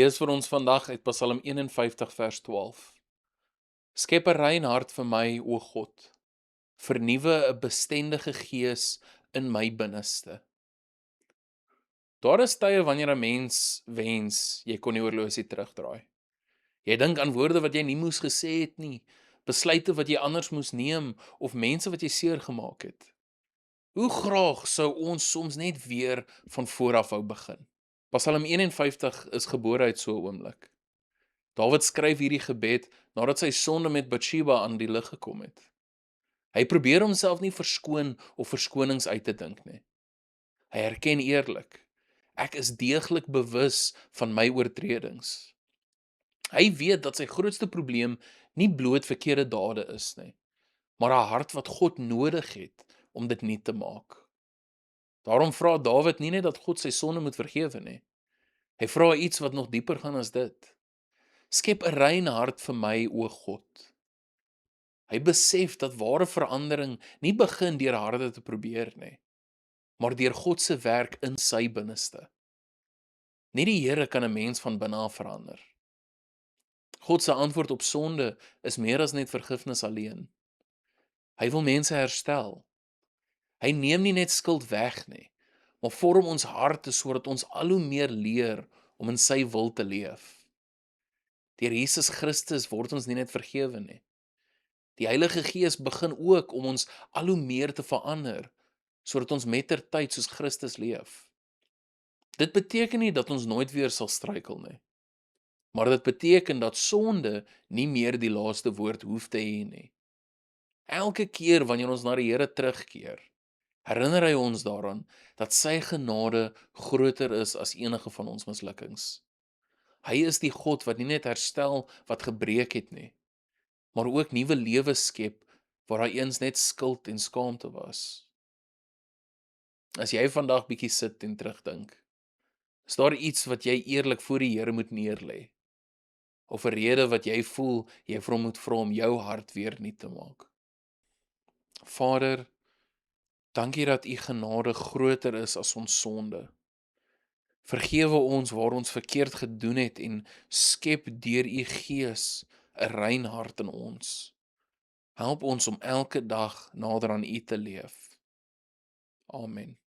lees vir ons vandag uit Psalm 51 vers 12. Skep 'n rein hart vir my, o God. Vernuwe 'n bestendige gees in my binneste. Daar is tye wanneer 'n mens wens jy kon die horlosie terugdraai. Jy dink aan woorde wat jy nie moes gesê het nie, besluite wat jy anders moes neem of mense wat jy seer gemaak het. Hoe graag sou ons soms net weer van voor af wou begin. Psalm 51 is gebore uit so 'n oomblik. Dawid skryf hierdie gebed nadat sy sonde met Batsheba aan die lig gekom het. Hy probeer homself nie verskoon of verskonings uit te dink nie. Hy erken eerlik: ek is deeglik bewus van my oortredings. Hy weet dat sy grootste probleem nie bloot verkeerde dade is nie, maar 'n hart wat God nodig het om dit nuut te maak. Daarom vra Dawid nie net dat God sy sonde moet vergewe nie. Hy vra iets wat nog dieper gaan as dit. Skep 'n rein hart vir my, o God. Hy besef dat ware verandering nie begin deur harde te probeer nie, maar deur God se werk in sy binneste. Net die Here kan 'n mens van binne af verander. God se antwoord op sonde is meer as net vergifnis alleen. Hy wil mense herstel. Hy neem nie net skuld weg nie, maar vorm ons harte sodat ons al hoe meer leer om in sy wil te leef. Deur Jesus Christus word ons nie net vergewe nie. Die Heilige Gees begin ook om ons al hoe meer te verander, sodat ons mettertyd soos Christus leef. Dit beteken nie dat ons nooit weer sal struikel nie, maar dit beteken dat sonde nie meer die laaste woord hoef te hê nie. Elke keer wanneer ons na die Here terugkeer, herinner hy ons daaraan dat sy genade groter is as enige van ons mislukkings. Hy is die God wat nie net herstel wat gebreek het nie, maar ook nuwe lewe skep waar daar eens net skuld en skaamte was. As jy vandag bietjie sit en terugdink, is daar iets wat jy eerlik voor die Here moet neerlê? Of 'n rede wat jy voel jy vir hom moet vra om jou hart weer nuut te maak? Vader, dankie dat u genade groter is as ons sonde. Vergewe ons waar ons verkeerd gedoen het en skep deur u Gees 'n rein hart in ons. Help ons om elke dag nader aan u te leef. Amen.